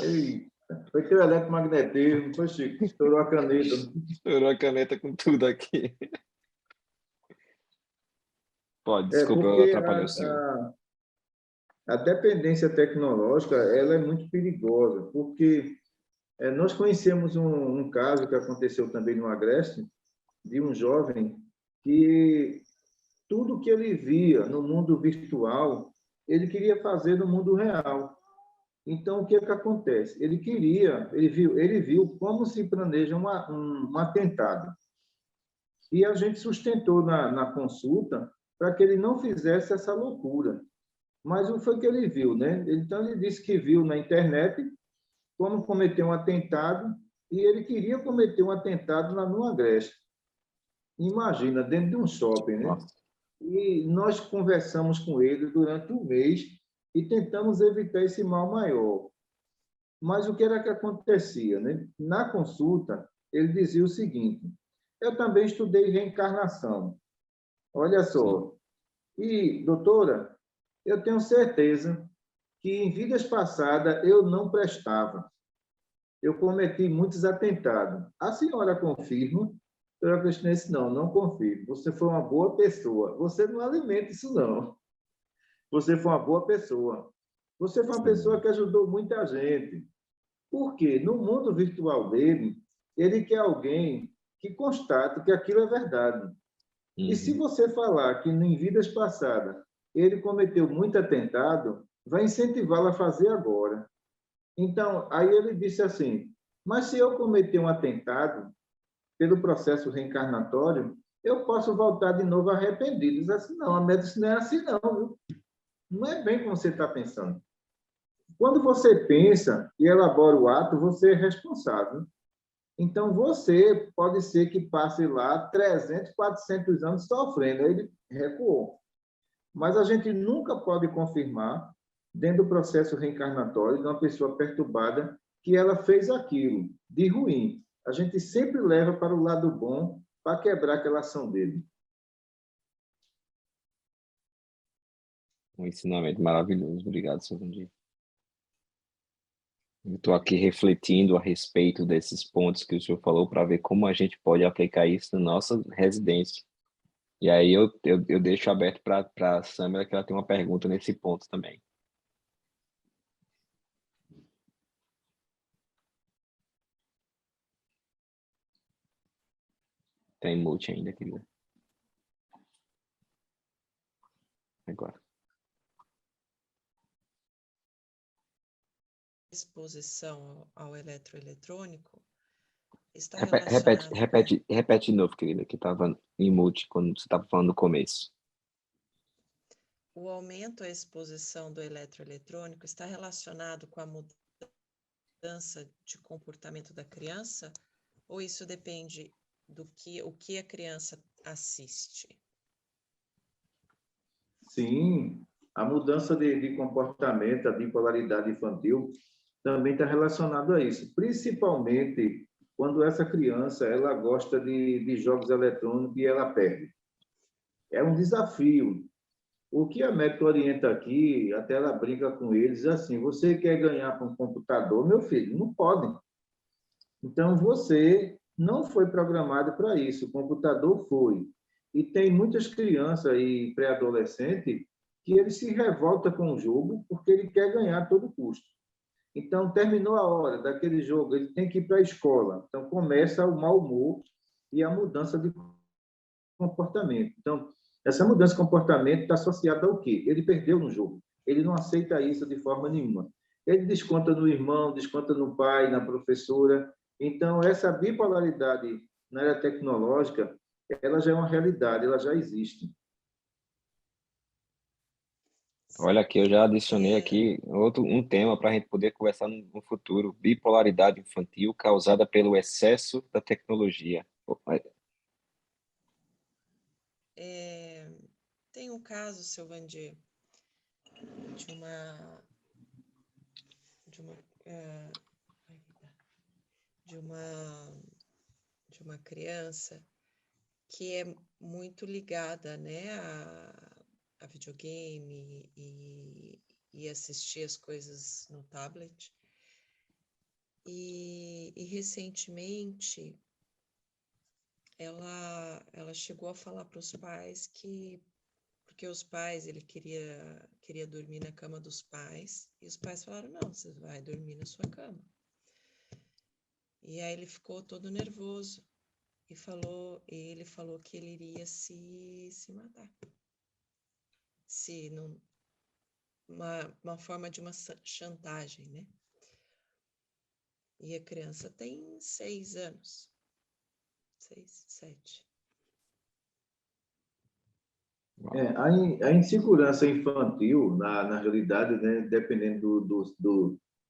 Eita, foi teu eletromagnetismo, foi, Chico, estourou a caneta. Estourou a caneta com tudo aqui. Pode, desculpa, eu atrapalhei o senhor. A dependência tecnológica, ela é muito perigosa, porque nós conhecemos um caso que aconteceu também no Agreste, de um jovem que tudo que ele via no mundo virtual, ele queria fazer no mundo real. Então, o que acontece? Ele viu como se planeja um atentado. E a gente sustentou na consulta para que ele não fizesse essa loucura. Mas o foi que ele viu, né? Então, ele disse que viu na internet como cometer um atentado e ele queria cometer um atentado lá no Agreste. Imagina, dentro de um shopping, né? Nossa. E nós conversamos com ele durante um mês e tentamos evitar esse mal maior. Mas o que era que acontecia, né? Na consulta, ele dizia o seguinte: eu também estudei reencarnação. Olha Sim. só. E, doutora, eu tenho certeza que em vidas passadas eu não prestava. Eu cometi muitos atentados. A senhora confirma? Doutora Cristinense, não, não confirmo. Você foi uma boa pessoa. Você não alimenta isso, não. Você foi uma boa pessoa. Você foi uma pessoa Sim. que ajudou muita gente. Por quê? No mundo virtual dele, ele quer alguém que constate que aquilo é verdade. E se Uhum. você falar que em vidas passadas ele cometeu muito atentado, vai incentivá-lo a fazer agora. Então, aí ele disse assim: mas se eu cometer um atentado pelo processo reencarnatório, eu posso voltar de novo arrependido. Ele disse assim: não, a medicina não é assim, não, viu? Não é bem como você está pensando. Quando você pensa e elabora o ato, você é responsável. Então, você pode ser que passe lá 300, 400 anos sofrendo. Aí ele recuou. Mas a gente nunca pode confirmar, dentro do processo reencarnatório, de uma pessoa perturbada, que ela fez aquilo de ruim. A gente sempre leva para o lado bom para quebrar aquela ação dele. Um ensinamento maravilhoso. Obrigado, seu Vandir. Eu estou aqui refletindo a respeito desses pontos que o senhor falou para ver como a gente pode aplicar isso na nossa residência. E aí eu deixo aberto para a Samara, que ela tem uma pergunta nesse ponto também. Tem mute ainda, querida. Agora. Exposição ao eletroeletrônico está Repete, relacionado com repete de novo, querida, que estava em mute quando você estava falando no começo. o aumento à exposição do eletroeletrônico está relacionado com a mudança de comportamento da criança, ou isso depende do que o que a criança assiste? Sim, a mudança de comportamento, a bipolaridade infantil, também está relacionado a isso, principalmente quando essa criança ela gosta de jogos eletrônicos e ela perde. É um desafio. O que a médica orienta aqui, até ela brinca com eles, assim: você quer ganhar com um computador, meu filho? Não pode. Então, você não foi programado para isso, o computador foi. E tem muitas crianças e pré-adolescentes que ele se revolta com o jogo porque ele quer ganhar a todo custo. Então, terminou a hora daquele jogo, ele tem que ir para a escola. Então, começa o mau humor e a mudança de comportamento. Então, essa mudança de comportamento está associada ao quê? Ele perdeu no jogo. Ele não aceita isso de forma nenhuma. Ele desconta no irmão, desconta no pai, na professora. Então, essa bipolaridade na área tecnológica, ela já é uma realidade, ela já existe. Olha aqui, eu já adicionei É, aqui um tema para a gente poder conversar no futuro: bipolaridade infantil causada pelo excesso da tecnologia. tem um caso, seu Vandir, de uma de uma de uma de uma criança que é muito ligada, né, a videogame e assistir as coisas no tablet. E recentemente ela chegou a falar para os pais que, porque os pais, ele queria dormir na cama dos pais, e os pais falaram: não, você vai dormir na sua cama. E aí ele ficou todo nervoso ele falou que ele iria se matar. Se não, uma forma de uma chantagem, né? E a criança tem 6 anos. 6, 7. A insegurança infantil, na realidade, né, dependendo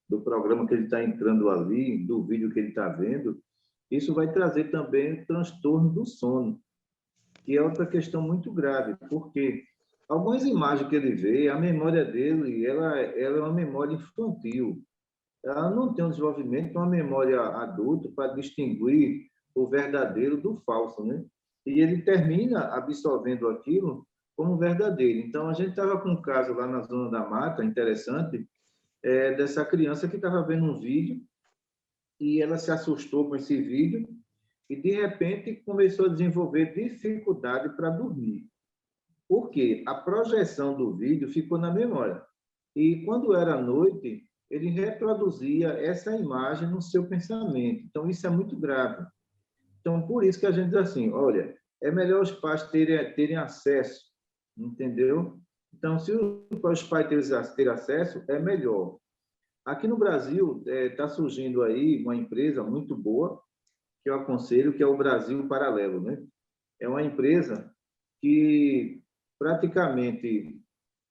do programa que ele está entrando ali, do vídeo que ele está vendo, isso vai trazer também transtorno do sono, que é outra questão muito grave, porque algumas imagens que ele vê, a memória dele, ela é uma memória infantil. Ela não tem um desenvolvimento, uma memória adulta para distinguir o verdadeiro do falso, né? E ele termina absorvendo aquilo como verdadeiro. Então, a gente estava com um caso lá na Zona da Mata, interessante, dessa criança que estava vendo um vídeo e ela se assustou com esse vídeo e, de repente, começou a desenvolver dificuldade para dormir. Por quê? A projeção do vídeo ficou na memória. E, quando era noite, ele reproduzia essa imagem no seu pensamento. Então, isso é muito grave. Então, por isso que a gente diz assim, olha, é melhor os pais terem acesso, entendeu? Então, se os pais terem acesso, é melhor. Aqui no Brasil, está surgindo aí uma empresa muito boa, que eu aconselho, que é o Brasil Paralelo, né? É uma empresa que, praticamente,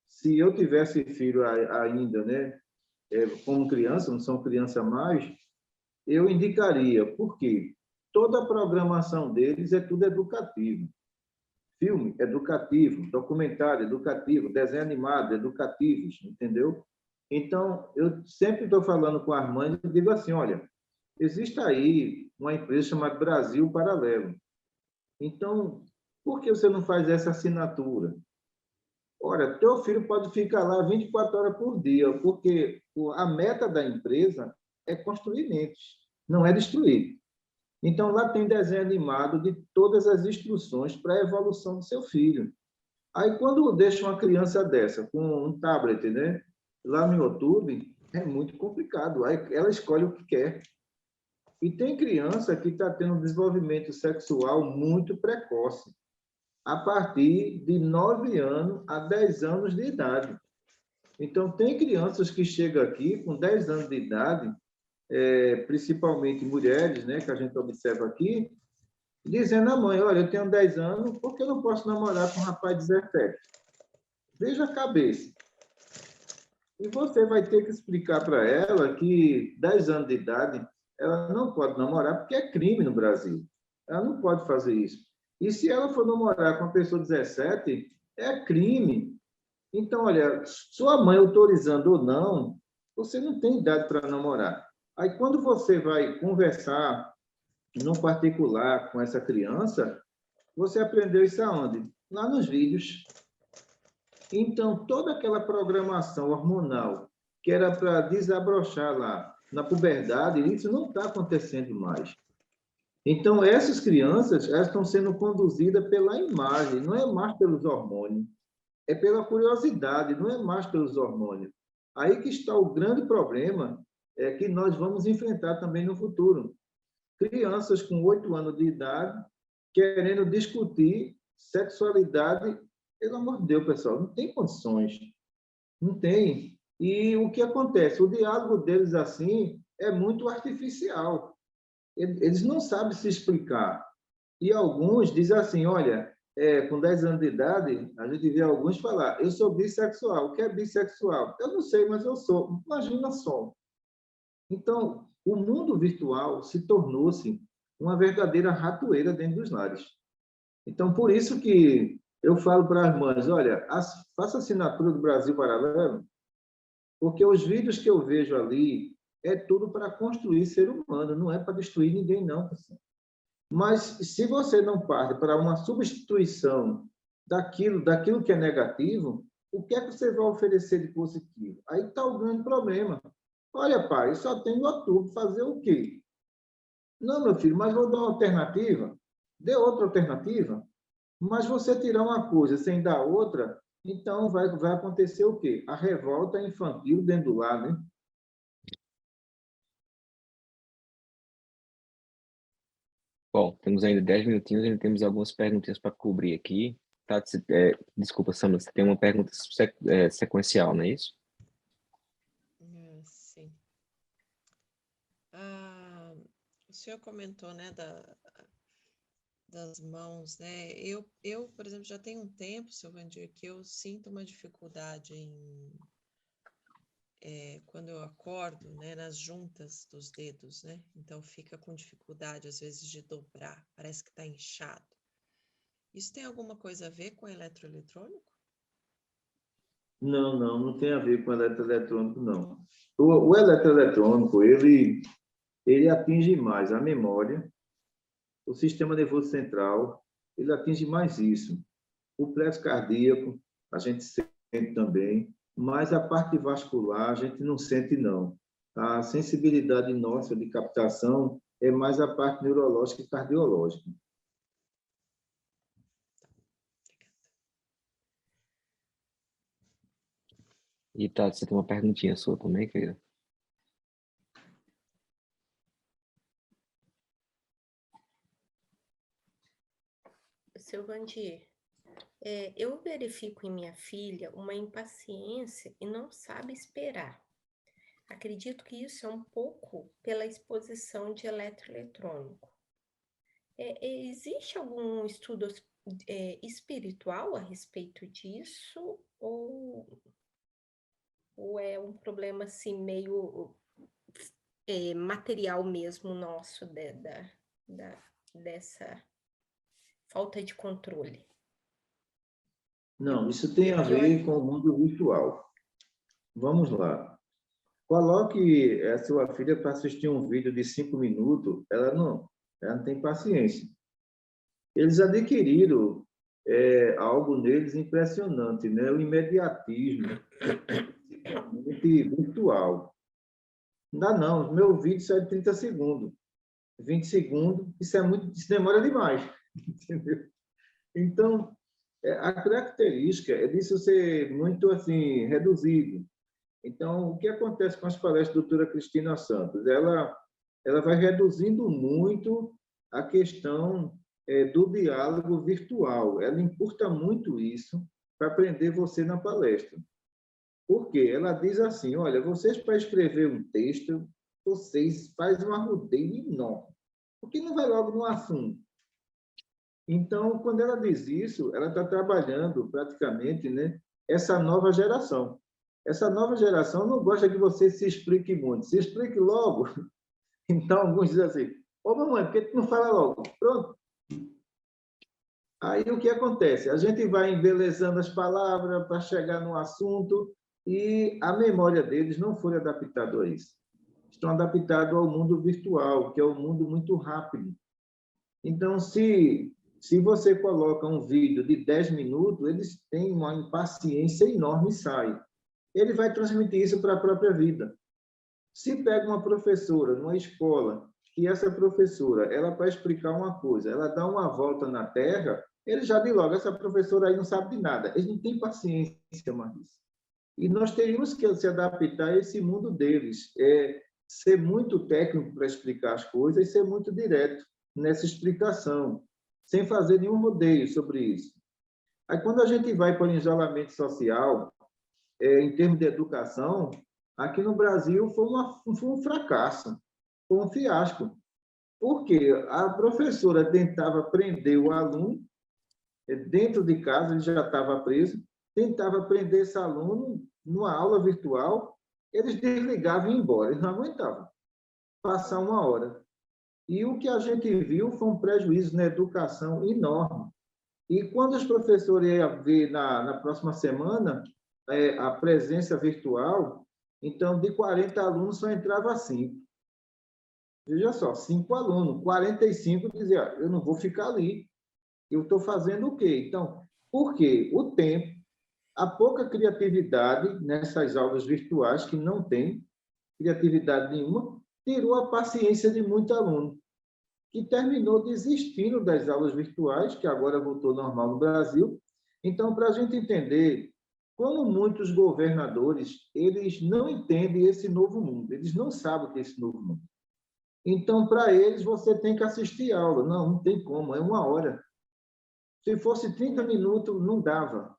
se eu tivesse filho ainda, né, como criança, não são criança mais, eu indicaria, porque toda a programação deles é tudo educativo. Filme educativo, documentário educativo, desenho animado educativos, entendeu? Então, eu sempre estou falando com as mães e digo assim, olha, existe aí uma empresa chamada Brasil Paralelo. Então, por que você não faz essa assinatura? Ora, teu filho pode ficar lá 24 horas por dia, porque a meta da empresa é construir mentes, não é destruir. Então, lá tem desenho animado de todas as instruções para a evolução do seu filho. Aí, quando deixa uma criança dessa com um tablet, né, lá no YouTube, é muito complicado. Aí ela escolhe o que quer. E tem criança que está tendo um desenvolvimento sexual muito precoce, a partir de 9 anos a 10 anos de idade. Então, tem crianças que chegam aqui com 10 anos de idade, principalmente mulheres, né, que a gente observa aqui, dizendo à mãe, olha, eu tenho 10 anos, por que eu não posso namorar com um rapaz de 17? Veja a cabeça. E você vai ter que explicar para ela que 10 anos de idade ela não pode namorar porque é crime no Brasil. Ela não pode fazer isso. E se ela for namorar com uma pessoa de 17, é crime. Então, olha, sua mãe autorizando ou não, você não tem idade para namorar. Aí, quando você vai conversar no particular com essa criança, você aprendeu isso aonde? Lá nos vídeos. Então, toda aquela programação hormonal que era para desabrochar lá na puberdade, isso não está acontecendo mais. Então, essas crianças elas estão sendo conduzidas pela imagem, não é mais pelos hormônios, é pela curiosidade, não é mais pelos hormônios. Aí que está o grande problema que nós vamos enfrentar também no futuro. Crianças com 8 anos de idade querendo discutir sexualidade. Pelo amor de Deus, pessoal, não tem condições. Não tem. E o que acontece? O diálogo deles, assim, é muito artificial. Eles não sabem se explicar. E alguns dizem assim, olha, com 10 anos de idade, a gente vê alguns falar, eu sou bissexual. O que é bissexual? Eu não sei, mas eu sou. Imagina só. Então, o mundo virtual se tornou-se uma verdadeira ratoeira dentro dos lares. Então, por isso que eu falo para as mães, olha, faça assinatura do Brasil Paralelo, porque os vídeos que eu vejo ali é tudo para construir ser humano, não é para destruir ninguém, não. Pessoal. Mas se você não parte para uma substituição daquilo que é negativo, o que é que você vai oferecer de positivo? Aí está o grande problema. Olha, pai, só tem YouTube, fazer o quê? Não, meu filho, mas vou dar uma alternativa. Dê outra alternativa. Mas você tirar uma coisa sem dar outra, então vai acontecer o quê? A revolta infantil dentro do lar, né? Bom, temos ainda 10 minutinhos, ainda temos algumas perguntinhas para cobrir aqui. Tá, desculpa, Samara, você tem uma pergunta sequencial, não é isso? Sim. O senhor comentou, né, das mãos, né? Eu, por exemplo, já tenho um tempo, seu Vandir, que eu sinto uma dificuldade quando eu acordo, né, nas juntas dos dedos, né? Então fica com dificuldade às vezes de dobrar, parece que está inchado. Isso tem alguma coisa a ver com eletroeletrônico? Não tem a ver com eletroeletrônico, não. O eletroeletrônico, ele atinge mais a memória, o sistema nervoso central, ele atinge mais isso. O plexo cardíaco, a gente sente também, mas a parte vascular a gente não sente, não. A sensibilidade nossa de captação é mais a parte neurológica e cardiológica. E tá, você tem uma perguntinha sua também, querida? Seu Vandir, eu verifico em minha filha uma impaciência e não sabe esperar. Acredito que isso é um pouco pela exposição de eletroeletrônico. Existe algum estudo espiritual a respeito disso? Ou é um problema assim meio material mesmo nosso dessa falta de controle? Não, isso tem a ver com o mundo virtual. Vamos lá. Coloque a sua filha para assistir um vídeo de 5 minutos, ela não tem paciência. Eles adquiriram algo neles impressionante, né? O imediatismo, virtual. Não dá não, meu vídeo sai de 30 segundos. 20 segundos, isso demora demais. Entendeu? Então, a característica é disso ser muito assim, reduzido. Então, o que acontece com as palestras da doutora Cristina Santos? Ela vai reduzindo muito a questão do diálogo virtual. Ela encurta muito isso para aprender você na palestra. Por quê? Ela diz assim, olha, vocês para escrever um texto, vocês fazem uma rodeio enorme. Por que não vai logo no assunto? Então, quando ela diz isso, ela está trabalhando praticamente, né, essa nova geração. Essa nova geração não gosta que você se explique muito. Se explique logo. Então, alguns dizem assim, ô mamãe, por que tu não fala logo? Pronto. Aí, o que acontece? A gente vai embelezando as palavras para chegar no assunto e a memória deles não foi adaptada a isso. Estão adaptados ao mundo virtual, que é um mundo muito rápido. Então, se você coloca um vídeo de 10 minutos, eles têm uma impaciência enorme e saem. Ele vai transmitir isso para a própria vida. Se pega uma professora numa escola, que essa professora, ela para explicar uma coisa, ela dá uma volta na Terra, ele já diz logo, essa professora aí não sabe de nada. Eles não têm paciência mais. E nós teríamos que se adaptar a esse mundo deles. Ser muito técnico para explicar as coisas e ser muito direto nessa explicação, sem fazer nenhum rodeio sobre isso. Aí, quando a gente vai para o isolamento social, em termos de educação, aqui no Brasil foi um fracasso, foi um fiasco. Porque a professora tentava prender o aluno, dentro de casa ele já estava preso, tentava prender esse aluno numa aula virtual, eles desligavam e iam embora, eles não aguentavam passar uma hora. E o que a gente viu foi um prejuízo na educação enorme. E quando os professores iam ver na próxima semana a presença virtual, então, de 40 alunos, só entrava 5. Veja só, 5 alunos, 45 diziam, eu não vou ficar ali, eu estou fazendo o quê? Então, por quê? O tempo, a pouca criatividade nessas aulas virtuais, que não tem criatividade nenhuma, tirou a paciência de muito aluno, que terminou desistindo das aulas virtuais, que agora voltou normal no Brasil. Então, para a gente entender como muitos governadores, eles não entendem esse novo mundo, eles não sabem o que é esse novo mundo. Então, para eles, você tem que assistir aula. Não tem como, é 1 hora. Se fosse 30 minutos, não dava.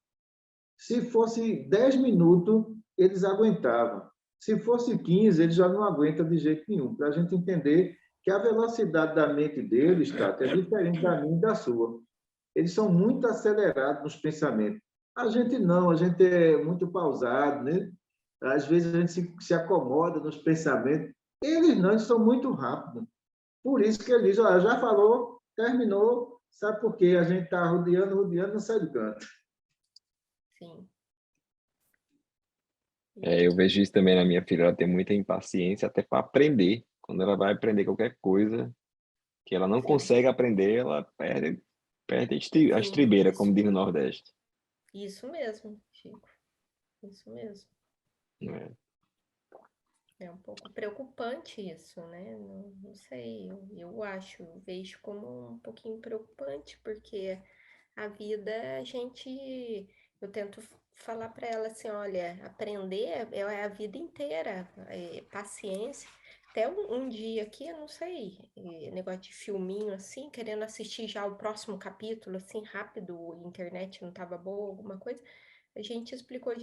Se fosse 10 minutos, eles aguentavam. Se fosse 15, eles já não aguentam de jeito nenhum. Para a gente entender que a velocidade da mente deles, Tati, é diferente da minha e da sua. Eles são muito acelerados nos pensamentos. A gente não, a gente é muito pausado, né? Às vezes a gente se acomoda nos pensamentos. Eles não, eles são muito rápidos. Por isso que ele diz, olha, já falou, terminou, sabe por quê? A gente está rodeando, não sai do canto. Sim. Eu vejo isso também na minha filha, ela tem muita impaciência até para aprender. Quando ela vai aprender qualquer coisa que ela não Sim. consegue aprender, ela perde a Sim, estribeira, como isso. diz no Nordeste. Isso mesmo, Chico. Isso mesmo. Né? É um pouco preocupante isso, né? Não sei, eu vejo como um pouquinho preocupante, porque a vida, eu tento falar para ela assim, olha, aprender é a vida inteira, paciência. Até um dia aqui, eu não sei, negócio de filminho assim, querendo assistir já o próximo capítulo, assim, rápido, a internet não tava boa, alguma coisa, a gente explicou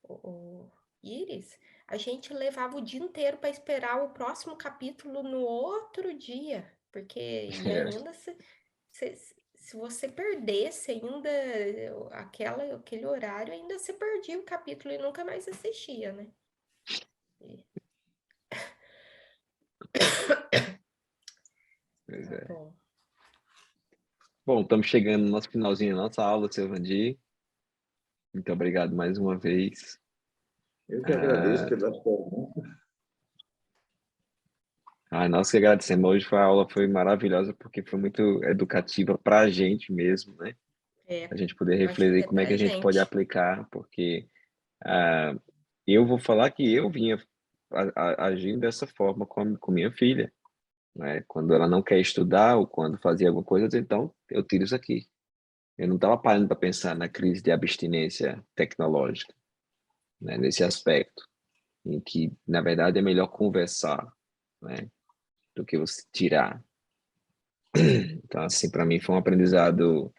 o Iris, a gente levava o dia inteiro para esperar o próximo capítulo no outro dia, porque e ainda se você perdesse ainda aquele horário, ainda você perdia o capítulo e nunca mais assistia, né? Pois Tá é. bom. Bom, estamos chegando no nosso finalzinho da nossa aula, seu Vandir. Muito obrigado mais uma vez. Eu que agradeço pelas perguntas. Nós que agradecemos. Hoje a aula foi maravilhosa porque foi muito educativa para a gente mesmo, né? A gente poder Eu acho que refletir é como é pra que a gente pode gente. aplicar, porque eu vou falar que eu vinha agindo dessa forma com minha filha, né? Quando ela não quer estudar ou quando fazia alguma coisa, eu dizia, então eu tiro isso aqui. Eu não estava parando para pensar na crise de abstinência tecnológica, né? Nesse aspecto, em que, na verdade, é melhor conversar, né? Do que você tirar. Então, assim, para mim foi um aprendizado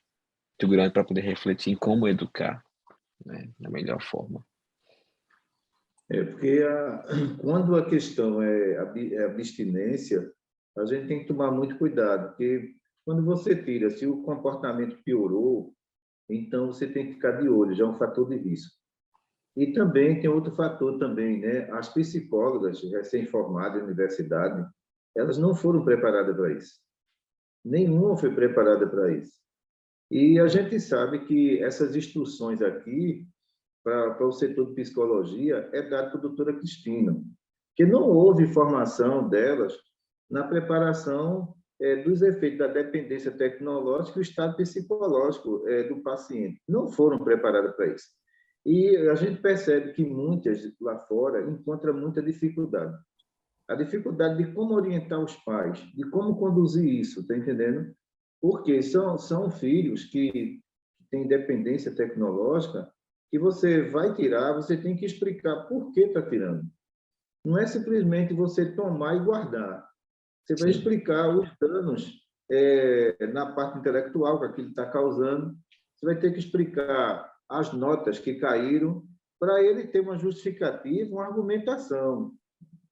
muito grande para poder refletir em como educar, né? Da melhor forma. Porque quando a questão é abstinência, a gente tem que tomar muito cuidado, porque quando você tira, se o comportamento piorou, então você tem que ficar de olho, já é um fator de risco. E também tem outro fator também, né? As psicólogas recém-formadas em universidade, elas não foram preparadas para isso. Nenhuma foi preparada para isso. E a gente sabe que essas instruções aqui para o setor de psicologia é dado pela doutora Cristina, que não houve formação delas na preparação dos efeitos da dependência tecnológica e o estado psicológico do paciente. Não foram preparadas para isso. E a gente percebe que muitas lá fora encontram muita dificuldade. A dificuldade de como orientar os pais, de como conduzir isso, está entendendo? Porque são filhos que têm dependência tecnológica que você vai tirar, você tem que explicar por que está tirando. Não é simplesmente você tomar e guardar. Você vai explicar os danos na parte intelectual que aquilo está causando. Você vai ter que explicar as notas que caíram para ele ter uma justificativa, uma argumentação.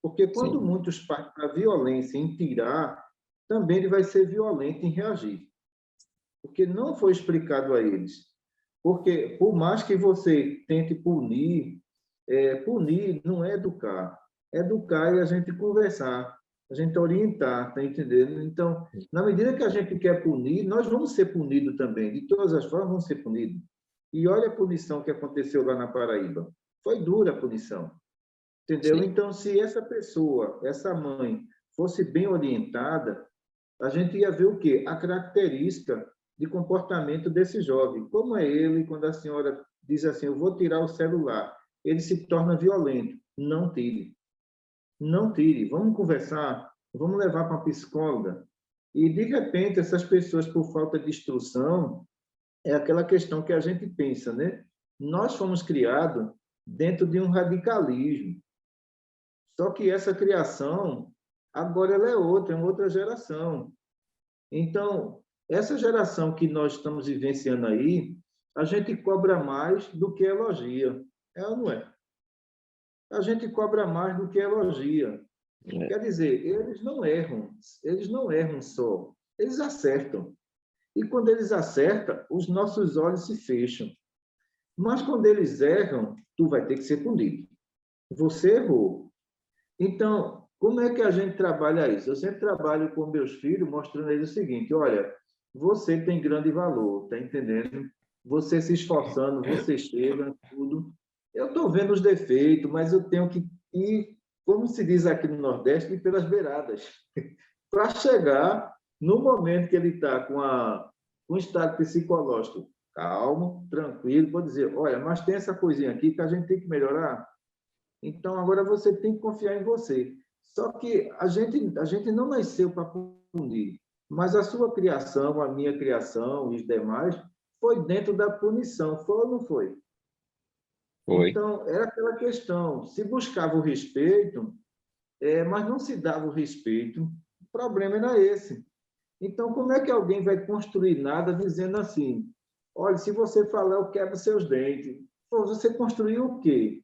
Porque quando muitos partem para a violência em tirar, também ele vai ser violento em reagir. Porque não foi explicado a eles. Porque, por mais que você tente punir, punir não é educar. Educar é a gente conversar, a gente orientar, tá entendendo? Então, na medida que a gente quer punir, nós vamos ser punidos também. De todas as formas, vamos ser punidos. E olha a punição que aconteceu lá na Paraíba. Foi dura a punição. Entendeu? Sim. Então, se essa pessoa, essa mãe, fosse bem orientada, a gente ia ver o quê? A característica de comportamento desse jovem. Como é ele quando a senhora diz assim, eu vou tirar o celular, ele se torna violento. Não tire. Não tire. Vamos conversar, vamos levar para uma psicóloga. E, de repente, essas pessoas, por falta de instrução, é aquela questão que a gente pensa, né? Nós fomos criados dentro de um radicalismo. Só que essa criação, agora ela é uma outra geração. Então, essa geração que nós estamos vivenciando aí, a gente cobra mais do que elogia. É ou não é? A gente cobra mais do que elogia. Quer dizer, eles não erram só, eles acertam. E quando eles acertam, os nossos olhos se fecham. Mas quando eles erram, tu vai ter que ser punido. Você errou. Então, como é que a gente trabalha isso? Eu sempre trabalho com meus filhos, mostrando a eles o seguinte: olha, você tem grande valor, tá entendendo? Você se esforçando, você chega, tudo. Eu estou vendo os defeitos, mas eu tenho que ir, como se diz aqui no Nordeste, ir pelas beiradas, para chegar no momento que ele está com um estado psicológico calmo, tranquilo, pode dizer: olha, mas tem essa coisinha aqui que a gente tem que melhorar. Então, agora você tem que confiar em você. Só que a gente não nasceu para punir, mas a sua criação, a minha criação e os demais, foi dentro da punição, foi ou não foi? Foi. Então, era aquela questão, se buscava o respeito, mas não se dava o respeito, o problema era esse. Então, como é que alguém vai construir nada dizendo assim: olha, se você falar, eu quebro seus dentes? Pô, você construiu o quê?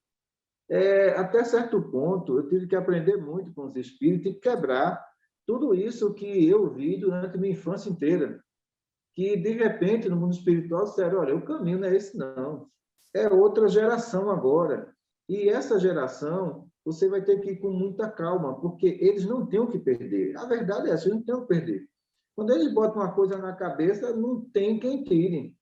Até certo ponto, eu tive que aprender muito com os espíritos e quebrar tudo isso que eu vi durante a minha infância inteira. Que, de repente, no mundo espiritual, disseram: olha, o caminho não é esse, não. É outra geração agora. E essa geração, você vai ter que ir com muita calma, porque eles não têm o que perder. A verdade é essa, eles não têm o que perder. Quando eles botam uma coisa na cabeça, não tem quem tire.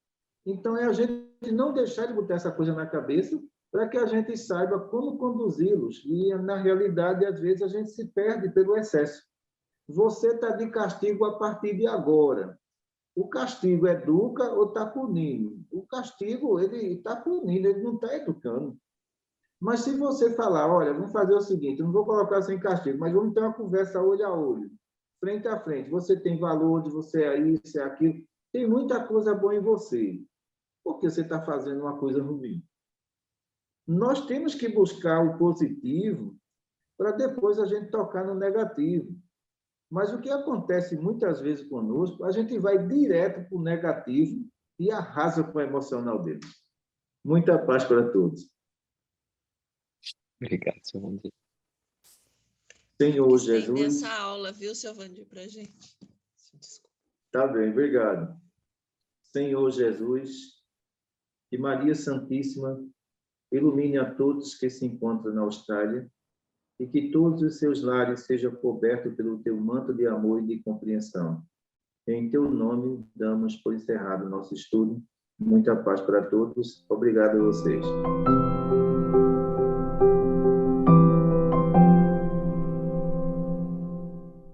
Então, é a gente não deixar de botar essa coisa na cabeça para que a gente saiba como conduzi-los. E, na realidade, às vezes, a gente se perde pelo excesso. Você está de castigo a partir de agora. O castigo educa ou está punindo? O castigo, ele está punindo, ele não está educando. Mas se você falar: olha, vamos fazer o seguinte, eu não vou colocar sem castigo, mas vamos ter uma conversa olho a olho, frente a frente. Você tem valor, de você é isso, é aquilo. Tem muita coisa boa em você. Por que você está fazendo uma coisa ruim? Nós temos que buscar o positivo para depois a gente tocar no negativo. Mas o que acontece muitas vezes conosco, a gente vai direto para o negativo e arrasa com o emocional deles. Muita paz para todos. Obrigado, seu Vandir. Senhor Estender Jesus. essa aula, viu, seu Vandir, para a gente. Desculpa. Tá bem, obrigado. Senhor Jesus, que Maria Santíssima ilumine a todos que se encontram na Austrália e que todos os seus lares sejam cobertos pelo teu manto de amor e de compreensão. Em teu nome, damos por encerrado o nosso estudo. Muita paz para todos. Obrigado a vocês.